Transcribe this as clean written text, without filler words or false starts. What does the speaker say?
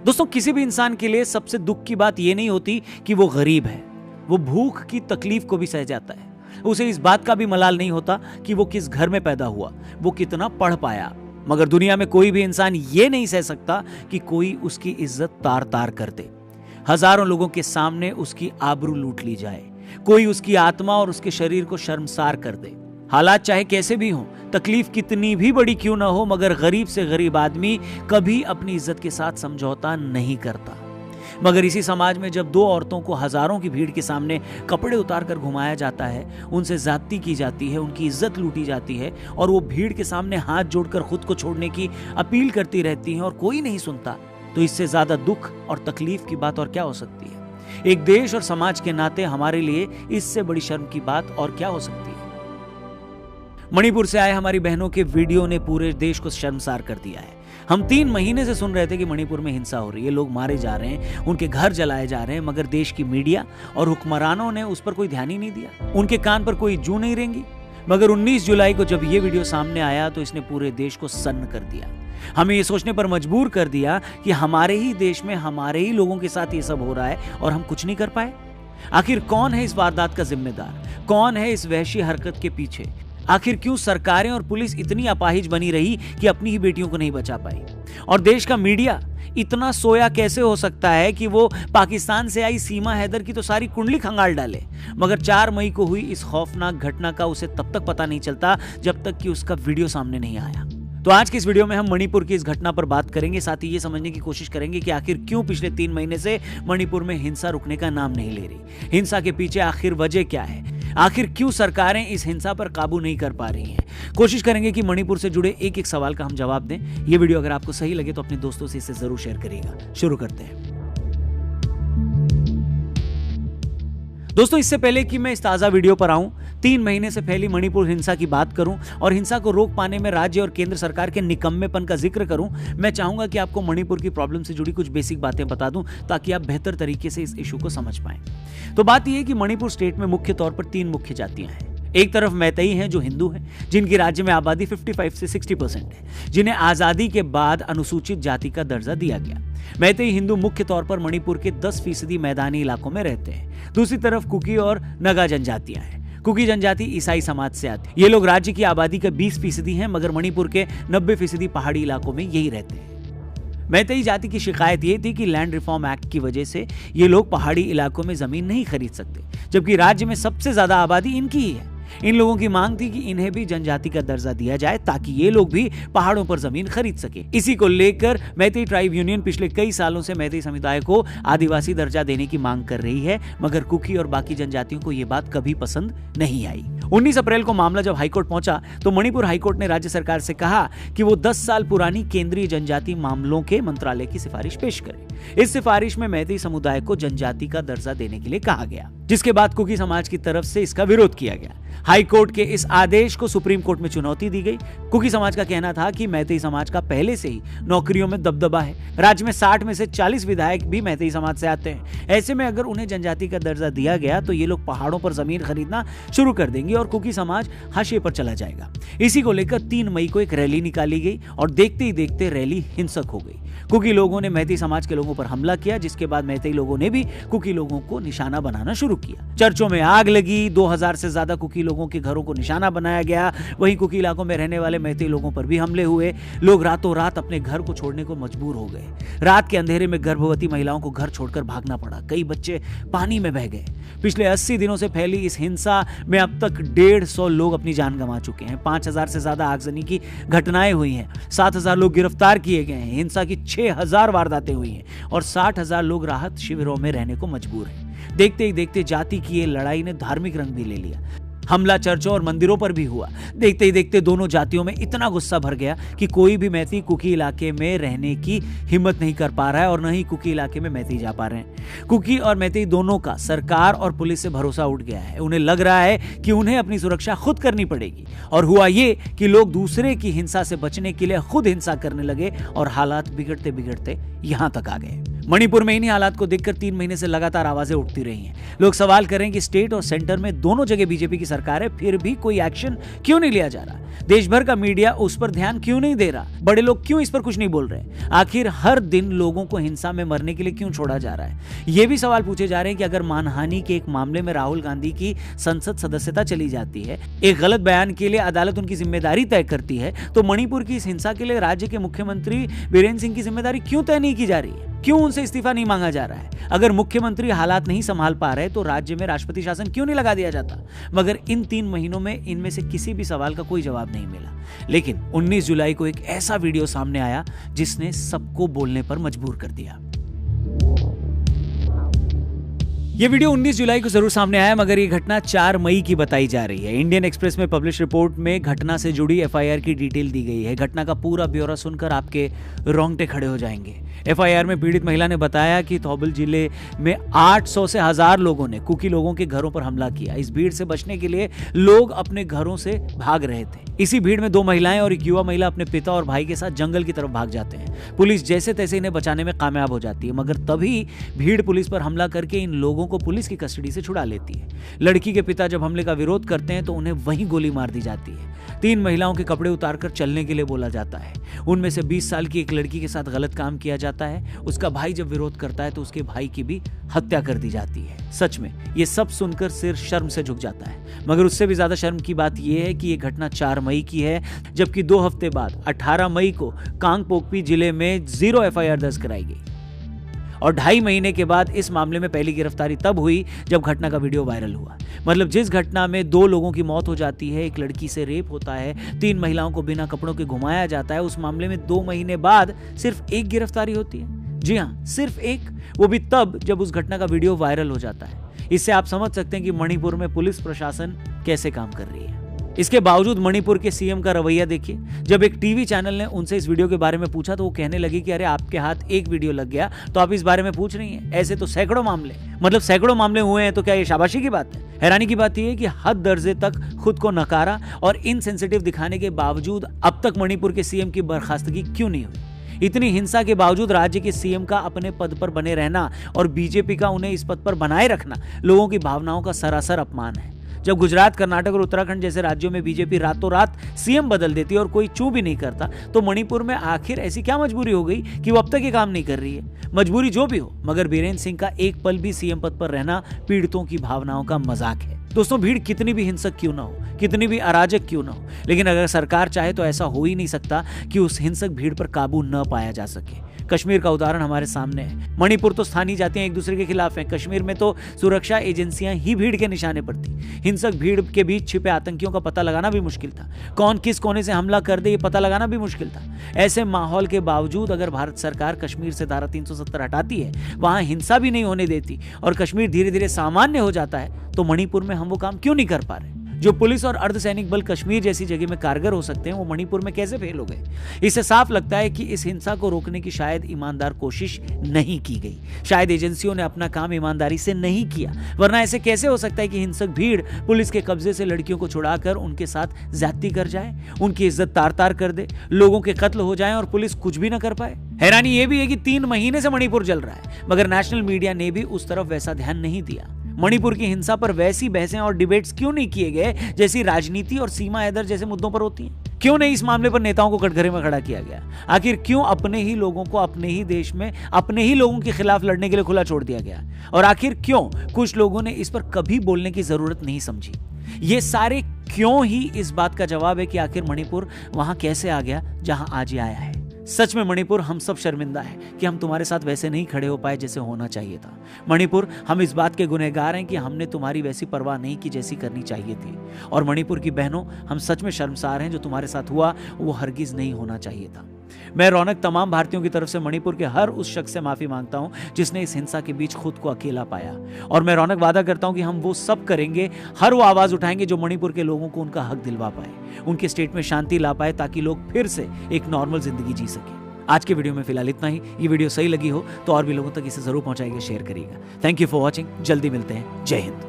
दोस्तों, किसी भी इंसान के लिए सबसे दुख की बात यह नहीं होती कि वो गरीब है। वो भूख की तकलीफ को भी सह जाता है। उसे इस बात का भी मलाल नहीं होता कि वो किस घर में पैदा हुआ, वो कितना पढ़ पाया। मगर दुनिया में कोई भी इंसान ये नहीं सह सकता कि कोई उसकी इज्जत तार तार कर दे, हजारों लोगों के सामने उसकी आबरू लूट ली जाए, कोई उसकी आत्मा और उसके शरीर को शर्मसार कर दे। हालात चाहे कैसे भी हों, तकलीफ कितनी भी बड़ी क्यों ना हो, मगर गरीब से गरीब आदमी कभी अपनी इज्जत के साथ समझौता नहीं करता। मगर इसी समाज में जब दो औरतों को हजारों की भीड़ के सामने कपड़े उतारकर घुमाया जाता है, उनसे ज्यादती की जाती है, उनकी इज्जत लूटी जाती है और वो भीड़ के सामने हाथ जोड़कर खुद को छोड़ने की अपील करती रहती हैं और कोई नहीं सुनता, तो इससे ज्यादा दुख और तकलीफ की बात और क्या हो सकती है। एक देश और समाज के नाते हमारे लिए इससे बड़ी शर्म की बात और क्या हो सकती है। मणिपुर से आए हमारी बहनों के वीडियो ने पूरे देश को शर्मसार कर दिया है। हम 3 महीने से सुन रहे थे कि मणिपुर में हिंसा हो रही है, लोग मारे जा रहे हैं, उनके घर जलाए जा रहे हैं, मगर देश की मीडिया और हुक्मरानों ने उस पर कोई ध्यान ही नहीं दिया। उनके कान पर कोई जू नहीं रेंगी। मगर 19 जुलाई को जब ये वीडियो सामने आया तो इसने पूरे देश को सन्न कर दिया। हमें ये सोचने पर मजबूर कर दिया कि हमारे ही देश में हमारे ही लोगों के साथ ये सब हो रहा है और हम कुछ नहीं कर पाए। आखिर कौन है इस वारदात का जिम्मेदार? कौन है इस वहशी हरकत के पीछे? आखिर क्यों सरकारें और पुलिस इतनी अपाहिज बनी रही कि अपनी ही बेटियों को नहीं बचा पाई? और देश का मीडिया इतना सोया कैसे हो सकता है कि वो पाकिस्तान से आई सीमा हैदर की तो सारी कुंडली खंगाल डाले, मगर 4 मई को हुई इस खौफनाक घटना का उसे तब तक पता नहीं चलता जब तक कि उसका वीडियो सामने नहीं आया। तो आज की इस वीडियो में हम मणिपुर की इस घटना पर बात करेंगे, साथ ही ये समझने की कोशिश करेंगे कि आखिर क्यों पिछले 3 महीने से मणिपुर में हिंसा रुकने का नाम नहीं ले रही। हिंसा के पीछे आखिर वजह क्या है? आखिर क्यों सरकारें इस हिंसा पर काबू नहीं कर पा रही हैं? कोशिश करेंगे कि मणिपुर से जुड़े एक एक सवाल का हम जवाब दें। ये वीडियो अगर आपको सही लगे तो अपने दोस्तों से इसे जरूर शेयर करिएगा। शुरू करते हैं। दोस्तों, इससे पहले कि मैं इस ताजा वीडियो पर आऊं, 3 महीने से फैली मणिपुर हिंसा की बात करूं और हिंसा को रोक पाने में राज्य और केंद्र सरकार के निकम्मेपन का जिक्र करूं, मैं चाहूंगा कि आपको मणिपुर की प्रॉब्लम से जुड़ी कुछ बेसिक बातें बता दूं ताकि आप बेहतर तरीके से इस इशू को समझ पाएं। तो बात यह है कि मणिपुर स्टेट में मुख्य तौर पर 3 मुख्य जातियां हैं। एक तरफ मैतेई हैं जो हिंदू हैं, जिनकी राज्य में आबादी 55 से 60% है, जिन्हें आजादी के बाद अनुसूचित जाति का दर्जा दिया गया। मैतेई हिंदू मुख्य तौर पर मणिपुर के 10% मैदानी इलाकों में रहते हैं। दूसरी तरफ कुकी और नगा जनजातियां हैं। कुकी जनजाति ईसाई समाज से आती है। ये लोग राज्य की आबादी के 20% हैं, मगर मणिपुर के 90% पहाड़ी इलाकों में यही रहते हैं। मैतेई जाति की शिकायत ये थी कि लैंड रिफॉर्म एक्ट की वजह से ये लोग पहाड़ी इलाकों में जमीन नहीं खरीद सकते, जबकि राज्य में सबसे ज्यादा आबादी इनकी ही है। इन लोगों की मांग थी कि इन्हें भी जनजाति का दर्जा दिया जाए ताकि ये लोग भी पहाड़ों पर जमीन खरीद सके। इसी को लेकर मैतेई ट्राइब यूनियन पिछले कई सालों से मैतेई समुदाय को आदिवासी दर्जा देने की मांग कर रही है, मगर कुकी और बाकी जनजातियों को यह बात कभी पसंद नहीं आई। 19 अप्रैल को मामला जब हाईकोर्ट पहुंचा तो मणिपुर हाईकोर्ट ने राज्य सरकार से कहा कि वो 10 साल पुरानी केंद्रीय जनजाति मामलों के मंत्रालय की सिफारिश पेश करे। इस सिफारिश में मैतेई समुदाय को जनजाति का दर्जा देने के लिए कहा गया, जिसके बाद कुकी समाज की तरफ से इसका विरोध किया गया। हाई कोर्ट के इस आदेश को सुप्रीम कोर्ट में चुनौती दी गई। कुकी समाज का कहना था कि मैतेई समाज का पहले से ही नौकरियों में दबदबा है। राज्य में 60 में से 40 विधायक भी मैतेई समाज से आते हैं। ऐसे में अगर उन्हें जनजाति का दर्जा दिया गया तो ये लोग पहाड़ों पर जमीन खरीदना शुरू कर देंगे और कुकी समाज हाशिए पर चला जाएगा। इसी को लेकर 3 मई को एक रैली निकाली गई और देखते ही देखते रैली हिंसक हो गई। कुकी लोगों ने मैतेई समाज के लोगों पर हमला किया, जिसके बाद मैतेई लोगों ने भी कुकी लोगों को निशाना बनाना शुरू किया। चर्चों में आग लगी, 2000 से ज्यादा कुकी लोगों के घरों को निशाना बनाया गया। वहीं कुकी इलाकों में रहने वाले मैतेई लोगों पर भी हमले हुए। लोग रातों रात अपने घर को छोड़ने को मजबूर हो गए। रात के अंधेरे में गर्भवती महिलाओं को घर छोड़कर भागना पड़ा। कई बच्चे पानी में बह गए। पिछले 80 दिनों से फैली इस हिंसा में अब तक 150 लोग अपनी जान गंवा चुके हैं। 5000 से ज्यादा आगजनी की घटनाएं हुई हैं। 7000 लोग गिरफ्तार किए गए हैं। हिंसा की 6000 वारदातें हुई हैं और 60,000 लोग राहत शिविरों में रहने को मजबूर हैं। देखते ही देखते जाति की ये लड़ाई ने धार्मिक रंग भी ले लिया। हमला चर्चों और मंदिरों पर भी हुआ। देखते ही देखते दोनों जातियों में इतना गुस्सा भर गया कि कोई भी मैतेई कुकी इलाके में रहने की हिम्मत नहीं कर पा रहा है और न ही कुकी इलाके में मैतेई जा पा रहे हैं। कुकी और मैतेई दोनों का सरकार और पुलिस से भरोसा उठ गया है। उन्हें लग रहा है कि उन्हें अपनी सुरक्षा खुद करनी पड़ेगी और हुआ ये कि लोग दूसरे की हिंसा से बचने के लिए खुद हिंसा करने लगे और हालात बिगड़ते बिगड़ते यहां तक आ गए। मणिपुर में इन्हीं हालात को देखकर 3 महीने से लगातार आवाजें उठती रही हैं। लोग सवाल कर रहे हैं कि स्टेट और सेंटर में दोनों जगह बीजेपी की सरकार है, फिर भी कोई एक्शन क्यों नहीं लिया जा रहा? देश भर का मीडिया उस पर ध्यान क्यों नहीं दे रहा? बड़े लोग क्यों इस पर कुछ नहीं बोल रहे? आखिर हर दिन लोगों को हिंसा में मरने के लिए क्यों छोड़ा जा रहा है? ये भी सवाल पूछे जा रहे हैं कि अगर मानहानि के एक मामले में राहुल गांधी की संसद सदस्यता चली जाती है, एक गलत बयान के लिए अदालत उनकी जिम्मेदारी तय करती है, तो मणिपुर की इस हिंसा के लिए राज्य के मुख्यमंत्री बीरेंद्र सिंह की जिम्मेदारी क्यों तय नहीं की जा रही है? क्यों उनसे इस्तीफा नहीं मांगा जा रहा है? अगर मुख्यमंत्री हालात नहीं संभाल पा रहे तो राज्य में राष्ट्रपति शासन क्यों नहीं लगा दिया जाता? मगर इन 3 महीनों में इनमें से किसी भी सवाल का कोई जवाब नहीं मिला। लेकिन 19 जुलाई को एक ऐसा वीडियो सामने आया जिसने सबको बोलने पर मजबूर कर दिया। ये वीडियो 19 जुलाई को जरूर सामने आया, मगर ये घटना 4 मई की बताई जा रही है। इंडियन एक्सप्रेस में पब्लिश रिपोर्ट में घटना से जुड़ी एफआईआर की डिटेल दी गई है। घटना का पूरा ब्यौरा सुनकर आपके रोंगटे खड़े हो जाएंगे। एफआईआर में पीड़ित महिला ने बताया कि थौबल जिले में 800 से 1000 लोगों ने कुकी लोगों के घरों पर हमला किया। इस भीड़ से बचने के लिए लोग अपने घरों से भाग रहे थे। इसी भीड़ में 2 महिलाएं और एक युवा महिला अपने पिता और भाई के साथ जंगल की तरफ भाग जाते हैं। पुलिस जैसे तैसे इन्हें बचाने में कामयाब हो जाती है, मगर तभी भीड़ पुलिस पर हमला करके इन लोगों को पुलिस की कस्टडी से छुड़ा लेती है। लड़की के पिता जब हमले का विरोध करते हैं तो उन्हें वहीं गोली मार दी जाती है। 3 महिलाओं के कपड़े उतारकर चलने के लिए बोला जाता है। उनमें से 20 साल की एक लड़की के साथ गलत काम किया जाता है। उसका भाई जब विरोध करता है तो उसके भाई की भी हत्या कर दी जाती है। सच में ये सब सुनकर सिर शर्म से झुक जाता है। मगर उससे भी ज्यादा शर्म की बात यह है कि ये घटना 4 मई की है, जबकि 2 हफ्ते बाद 18 मई को कांगपोकपी जिले में 0 एफआईआर दर्ज कराई गई। और 2.5 महीने के बाद इस मामले में पहली गिरफ्तारी तब हुई जब घटना का वीडियो वायरल हुआ। मतलब जिस घटना में 2 लोगों की मौत हो जाती है, एक लड़की से रेप होता है, 3 महिलाओं को बिना कपड़ों के घुमाया जाता है, उस मामले में 2 महीने बाद सिर्फ 1 गिरफ्तारी होती है। जी हाँ, सिर्फ 1, वो भी तब जब उस घटना का वीडियो वायरल हो जाता है। इससे आप समझ सकते हैं कि मणिपुर में पुलिस प्रशासन कैसे काम कर रही है। इसके बावजूद मणिपुर के सीएम का रवैया देखिए। जब एक टीवी चैनल ने उनसे इस वीडियो के बारे में पूछा तो वो कहने लगी कि अरे आपके हाथ एक वीडियो लग गया तो आप इस बारे में पूछ रही हैं, ऐसे तो सैकड़ों मामले, मतलब सैकड़ों मामले हुए हैं, तो क्या ये शाबाशी की बात है? हैरानी की बात यह है कि हद दर्जे तक खुद को नकारा और इनसेंसिटिव दिखाने के बावजूद अब तक मणिपुर के सीएम की बर्खास्तगी क्यों नहीं हुई? इतनी हिंसा के बावजूद राज्य के सीएम का अपने पद पर बने रहना और बीजेपी का उन्हें इस पद पर बनाए रखना लोगों की भावनाओं का सरासर अपमान है। जब गुजरात, कर्नाटक और उत्तराखंड जैसे राज्यों में बीजेपी रातों रात सीएम बदल देती है और कोई चू भी नहीं करता, तो मणिपुर में आखिर ऐसी क्या मजबूरी हो गई कि वो अब तक ये काम नहीं कर रही है? मजबूरी जो भी हो, मगर बीरेंद्र सिंह का एक पल भी सीएम पद पर रहना पीड़ितों की भावनाओं का मजाक है। दोस्तों, भीड़ कितनी भी हिंसक क्यों ना हो, कितनी भी अराजक क्यों ना हो, लेकिन अगर सरकार चाहे तो ऐसा हो ही नहीं सकता कि उस हिंसक भीड़ पर काबू न पाया जा सके। कश्मीर का उदाहरण हमारे सामने है। मणिपुर तो स्थानीय जातियां एक दूसरे के खिलाफ हैं। कश्मीर में तो सुरक्षा एजेंसियां ही भीड़ के निशाने पर थी। हिंसक भीड़ के बीच छिपे आतंकियों का पता लगाना भी मुश्किल था। कौन किस कोने से हमला कर दे ये पता लगाना भी मुश्किल था। ऐसे माहौल के बावजूद अगर भारत सरकार कश्मीर से धारा 370 हटाती है, वहां हिंसा भी नहीं होने देती और कश्मीर धीरे धीरे सामान्य हो जाता है, तो मणिपुर में हम वो काम क्यों नहीं कर पा रहे? जो पुलिस और अर्धसैनिक बल कश्मीर जैसी जगह में कारगर हो सकते हैं, वो मणिपुर में कैसे फेल हो गए? इससे साफ लगता है कि इस हिंसा को रोकने की शायद ईमानदार कोशिश नहीं की गई। शायद एजेंसियों ने अपना काम ईमानदारी से नहीं किया, वरना ऐसे कैसे हो सकता है कि हिंसक भीड़ पुलिस के कब्जे से लड़कियों को छुड़ाकर उनके साथ ज्यादती कर जाए, उनकी इज्जत तार तार कर दे, लोगों के कत्ल हो जाएं और पुलिस कुछ भी न कर पाए? हैरानी यह भी है कि 3 महीने से मणिपुर जल रहा है, मगर नेशनल मीडिया ने भी उस तरफ वैसा ध्यान नहीं दिया। मणिपुर की हिंसा पर वैसी बहसें और डिबेट्स क्यों नहीं किए गए जैसी राजनीति और सीमा हैदर जैसे मुद्दों पर होती हैं? क्यों नहीं इस मामले पर नेताओं को कटघरे में खड़ा किया गया? आखिर क्यों अपने ही लोगों को अपने ही देश में अपने ही लोगों के खिलाफ लड़ने के लिए खुला छोड़ दिया गया? और आखिर क्यों कुछ लोगों ने इस पर कभी बोलने की जरूरत नहीं समझी? ये सारे क्यों ही इस बात का जवाब है कि आखिर मणिपुर वहां कैसे आ गया जहां आज ये आया है। सच में मणिपुर, हम सब शर्मिंदा है कि हम तुम्हारे साथ वैसे नहीं खड़े हो पाए जैसे होना चाहिए था। मणिपुर, हम इस बात के गुनहगार हैं कि हमने तुम्हारी वैसी परवाह नहीं की जैसी करनी चाहिए थी। और मणिपुर की बहनों, हम सच में शर्मसार हैं, जो तुम्हारे साथ हुआ वो हरगिज नहीं होना चाहिए था। मैं रौनक तमाम भारतीयों की तरफ से मणिपुर के हर उस शख्स से माफी मांगता हूं जिसने इस हिंसा के बीच खुद को अकेला पाया। और मैं रौनक वादा करता हूं कि हम वो सब करेंगे, हर वो आवाज उठाएंगे जो मणिपुर के लोगों को उनका हक दिलवा पाए, उनके स्टेट में शांति ला पाए, ताकि लोग फिर से एक नॉर्मल जिंदगी जी सके। आज के वीडियो में फिलहाल इतना ही। ये वीडियो सही लगी हो तो और भी लोगों तक इसे जरूर पहुंचाइएगा, शेयर करिएगा। Thank you for watching. जल्दी मिलते हैं। जय हिंद।